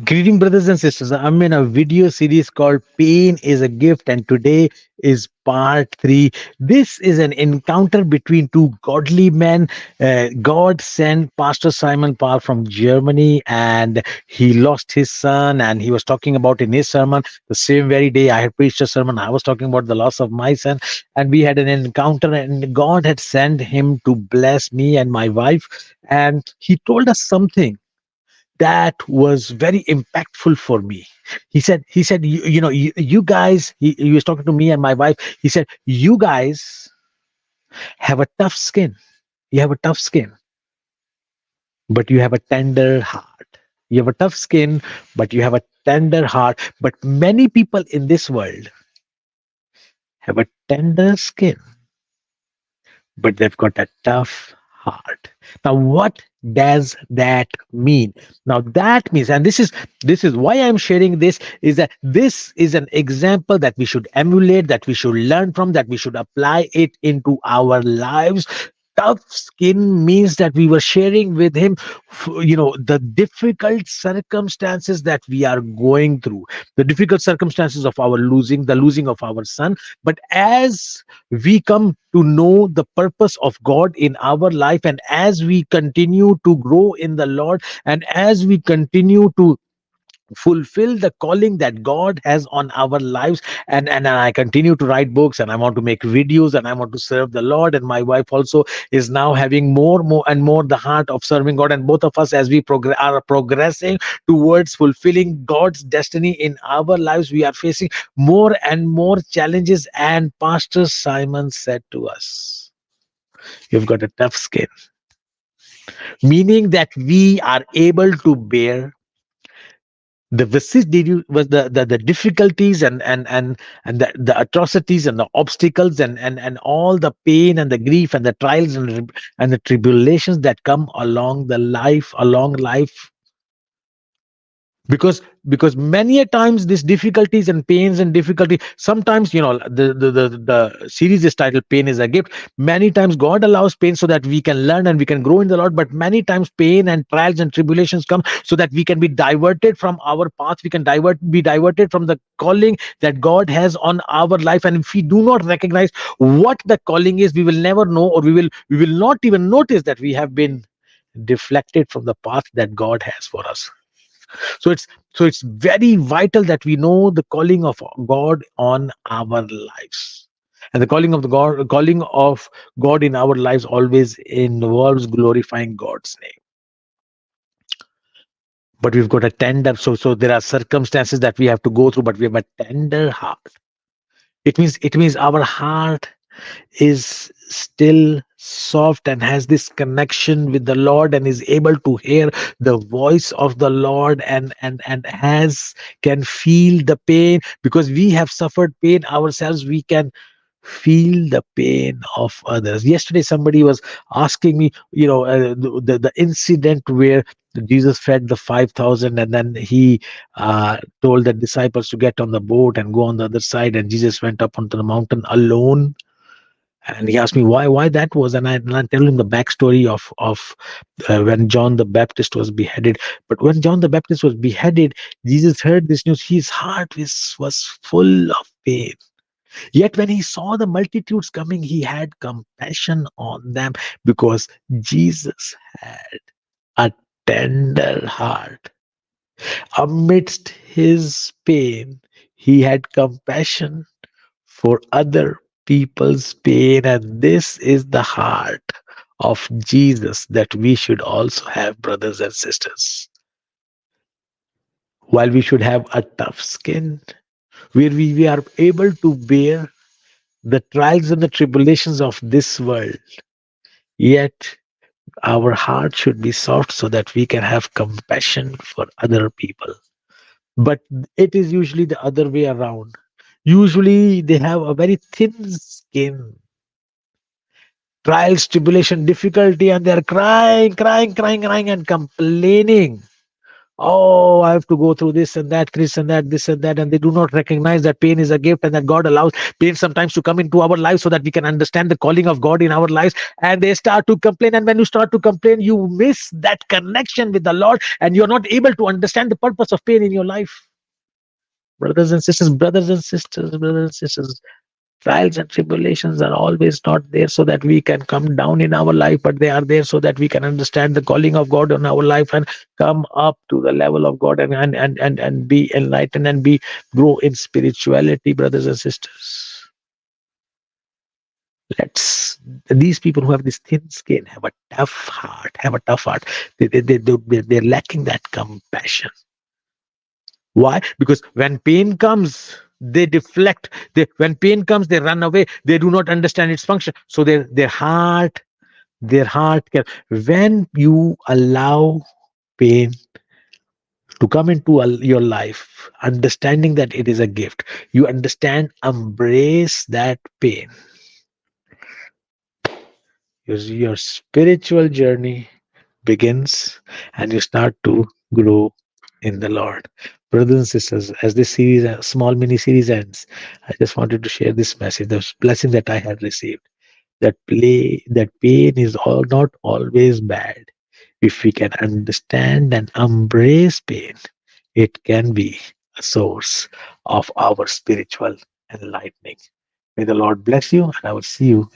Greeting, brothers and sisters. I'm in a video series called Pain is a Gift, and today is part three. This is an encounter between two godly men. God sent Pastor Simon Parr from Germany, and he lost his son. And he was talking about in his sermon the same very day I had preached a sermon. I was talking about the loss of my son, and we had an encounter, and God had sent him to bless me and my wife. And he told us something that was very impactful for me. He said, you guys, he was talking to me and my wife. He said, you guys have a tough skin. You have a tough skin, but you have a tender heart. You have a tough skin, but you have a tender heart. But many people in this world have a tender skin, but they've got a tough heart. Now, what does that mean? Now, that means, and this is why I'm sharing this, is that this is an example that we should emulate, that we should learn from, that we should apply it into our lives. Tough skin means that we were sharing with him, the difficult circumstances that we are going through, the difficult circumstances of our the losing of our son. But as we come to know the purpose of God in our life, and as we continue to grow in the Lord, and as we continue to fulfill the calling that God has on our lives, and I continue to write books, and I want to make videos, and I want to serve the Lord, and my wife also is now having more and more the heart of serving God, and both of us, as we are progressing towards fulfilling God's destiny in our lives, we are facing more and more challenges. And Pastor Simon said to us, you've got a tough skin, meaning that we are able to bear the vicissitude, was the difficulties, and the atrocities and the obstacles, and all the pain and the grief and the trials and the tribulations that come along life, because many a times these difficulties and pains and difficulty, sometimes, the series is titled Pain is a Gift. Many times God allows pain so that we can learn and we can grow in the Lord, but many times pain and trials and tribulations come so that we can be diverted from our path, we can be diverted from the calling that God has on our life. And if we do not recognize what the calling is, we will never know, or we will not even notice that we have been deflected from the path that God has for us. So it's very vital that we know the calling of God on our lives. And the calling of God in our lives always involves glorifying God's name. But we've got a tender, so there are circumstances that we have to go through, but we have a tender heart. It means our heart is still soft and has this connection with the Lord, and is able to hear the voice of the Lord, and has can feel the pain, because we have suffered pain ourselves. We can feel the pain of others. Yesterday somebody was asking me, the incident where Jesus fed the 5,000, and then he told the disciples to get on the boat and go on the other side, and Jesus went up onto the mountain alone. And he asked me why that was, and I tell him the backstory of when John the Baptist was beheaded. But when John the Baptist was beheaded, Jesus heard this news. His heart was full of pain. Yet when he saw the multitudes coming, he had compassion on them, because Jesus had a tender heart. Amidst his pain, he had compassion for other people's pain. And this is the heart of Jesus that we should also have, brothers and sisters. While we should have a tough skin, where we are able to bear the trials and the tribulations of this world, yet our heart should be soft so that we can have compassion for other people. But it is usually the other way around. Usually they have a very thin skin, trials, tribulation, difficulty, and they're crying, crying, crying, crying, and complaining Oh, I have to go through this and that, this and that, this and that. And they do not recognize that pain is a gift and that God allows pain sometimes to come into our lives so that we can understand the calling of God in our lives. And they start to complain. And when you start to complain, you miss that connection with the Lord and you're not able to understand the purpose of pain in your life. Brothers and sisters, brothers and sisters, brothers and sisters, trials and tribulations are always not there so that we can come down in our life, but they are there so that we can understand the calling of God on our life and come up to the level of God and be enlightened and be grow in spirituality, brothers and sisters. Let's these people who have this thin skin have a tough heart, have a tough heart. They're lacking that compassion. Why? Because when pain comes, they deflect. When pain comes, they run away. They do not understand its function. So their heart can. When you allow pain to come into your life, understanding that it is a gift, you understand, embrace that pain. Your spiritual journey begins, and you start to grow in the Lord. Brothers and sisters, as this series, a small mini series ends, I just wanted to share this message, the blessing that I had received. That pain is not always bad. If we can understand and embrace pain, it can be a source of our spiritual enlightening. May the Lord bless you, and I will see you